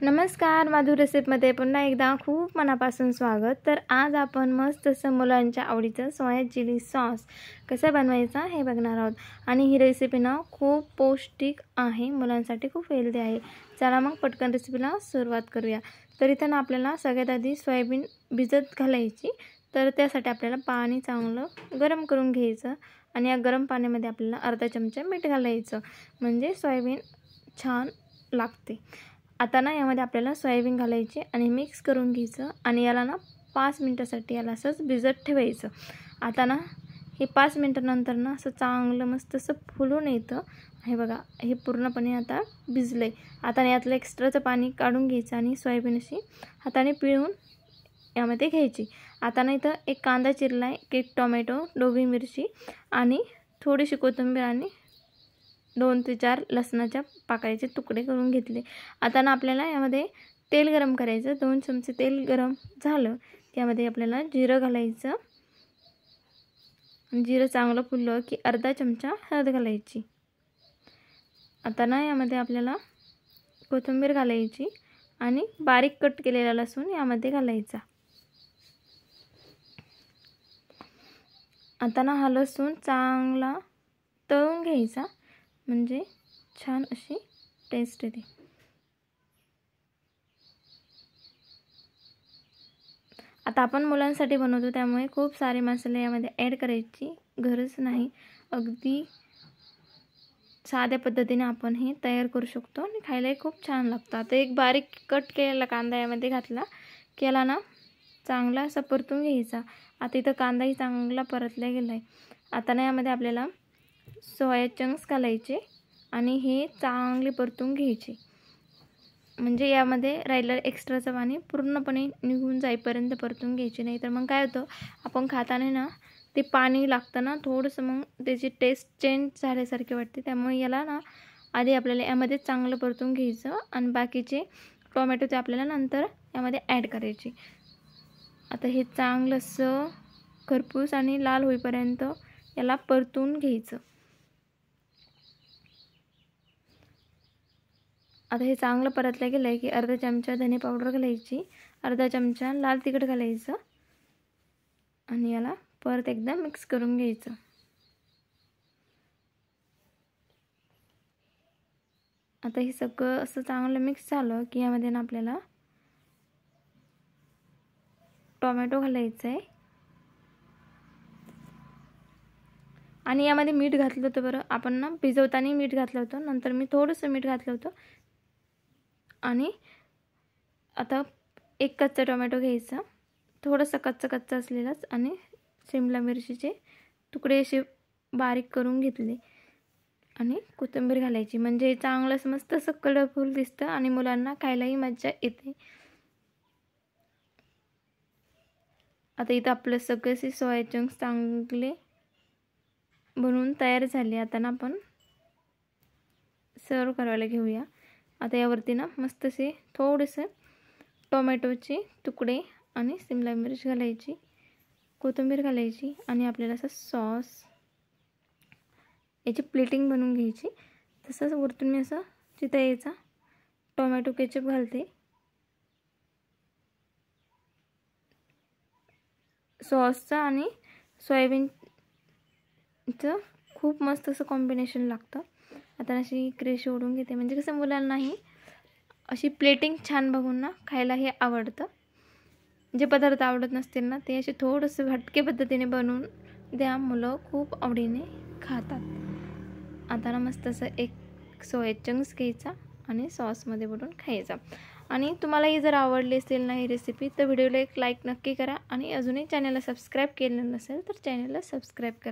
नमस्कार, माधुर रेसिपीमध्ये पुन्हा एकदा खूप मनापासून स्वागत। तर आज आपण मस्त असं मुलांच्या आवडीचं सोया चिली सॉस कसं बनवायचा हे बघणार आहोत। आणि ही रेसिपी ना खूप पौष्टिक आहे, मुलांसाठी खूप हेल्दी आहे। चला मग पटकन रेसिपीला सुरुवात करूया। तर इथं ना आपल्याला सगळ्यात आधी सोयाबीन भिजत घालायची। तर त्यासाठी आपल्याला पाणी चांगलं गरम करून घ्यायचं आणि या गरम पाण्यामध्ये आपल्याला अर्धा चमचा मीठ घालायचं, म्हणजे सोयाबीन छान लागते। आता ना यामध्ये आपल्याला सोयाबीन घालायचे आणि मिक्स करून घ्यायचं आणि याला ना 5 मिनिटासाठी याला असंच भिजत ठेवायचं। आता ना हे 5 मिनिटानंतर ना असं चांगलं मस्त असं फुलून येतं। हे बघा, हे पूर्णपणे आता भिजलंय। आता यातलं एक्स्ट्राचं पाणी काढून घ्यायचं आणि सोयाबीन अशी हाताने पिळून यामध्ये घ्यायची। आता ना इथं एक कांदा चिरलाय, एक टोमॅटो, ढोबळी मिरची आणि थोडीशी कोथिंबीर आणि 2 ते 4 लसणाच्या पाकळ्याचे तुकडे करून घेतले। आता ना आपल्याला यामध्ये तेल गरम करायचं। 2 चमचे तेल गरम झालं त्यामध्ये आपल्याला जिरं घालायचं। जिरं चांगलं फुललं की अर्धा चमचा हळद घालायची। आता ना यामध्ये आपल्याला कोथिंबीर घालायची आणि बारीक कट केलेला लसूण यामध्ये घालायचा। आता ना हा लसूण चांगला तळून घ्यायचा, म्हणजे छान अशी टेस्ट येते। आता आपण मुलांसाठी बनवतो त्यामुळे खूप सारे मसाले यामध्ये ॲड करायची गरज नाही। अगदी साध्या पद्धतीने आपण हे तयार करू शकतो आणि खायलाही खूप छान लागतं। आता एक बारीक कट केलेला कांदा यामध्ये घातला की याला ना चांगला असा परतून घ्यायचा। आता इथं कांदाही चांगला परतला गेला आहे। आता ना यामध्ये आपल्याला सोया चंक्स घालायचे आणि हे चांगले परतून घ्यायचे, म्हणजे यामध्ये राहिलेलं एक्स्ट्राचं पाणी पूर्णपणे निघून जाईपर्यंत परतून घ्यायचे। नाही तर मग काय होतं, आपण खाताना ना ते पाणी लागतं ना थोडंसं, मग त्याची टेस्ट चेंज झाल्यासारखी वाटते। त्यामुळे याला ना आधी आपल्याला यामध्ये चांगलं परतून घ्यायचं आणि बाकीचे टोमॅटो ते आपल्याला नंतर यामध्ये ॲड करायचे। आता हे चांगलं असं खरपूस आणि लाल होईपर्यंत याला परतून घ्यायचं। आता हे चांगलं परतलं गेलं आहे की अर्धा चमचा धने पावडर घालायची, अर्धा चमचा लाल तिखट घालायचं आणि याला परत एकदा मिक्स करून घ्यायचं। आता हे सगळं असं चांगलं मिक्स झालं की यामध्ये ना आपल्याला टोमॅटो घालायचं आहे आणि यामध्ये मीठ घातलं होतं बरं, आपण ना भिजवताना मीठ घातलं होतं, नंतर मी थोडंसं मीठ घातलं होतं। आणि आता एक कच्चा टोमॅटो घ्यायचा, थोडासा कच्चा असलेलाच, आणि शिमला मिरचीचे तुकडे असे बारीक करून घेतले आणि कोथिंबीर घालायची, म्हणजे चांगलं मस्त असं कलरफुल दिसतं आणि मुलांना खायलाही मजा येते। आता इथं आपलं सगळे सोया चंक्स चांगले बनवून तयार झाले। आता ना आपण सर्व करायला घेऊया। आता यावरती ना मस्त असे थोडेसे टोमॅटोचे तुकडे आणि शिमला मिरची घालायची, कोथिंबीर घालायची आणि आपल्याला असं सॉस याची प्लेटिंग बनवून घ्यायची। तसंच वरतून मी असं चिता यायचा टोमॅटो केचप घालते। सॉसचं आणि सोयाबीनचं खूप मस्त असं कॉम्बिनेशन लागतं। आता अशी क्रेश ओढून घेते, म्हणजे कसं मुलांनाही अशी प्लेटिंग छान बघून ना खायला हे आवडतं। जे पदार्थ आवडत नसतील ना ते असे थोडंसं हटके पद्धतीने बनवून द्या, मुलं खूप आवडीने खातात। आता ना मस्त असं एक सोया चंक्स घ्यायचा आणि सॉसमध्ये बुडवून खायचा। आणि तुम्हालाही जर आवडली असेल ना ही रेसिपी तर व्हिडिओला एक लाईक नक्की करा आणि अजूनही चॅनलला सबस्क्राईब केलं नसेल तर चॅनलला सबस्क्राईब करा।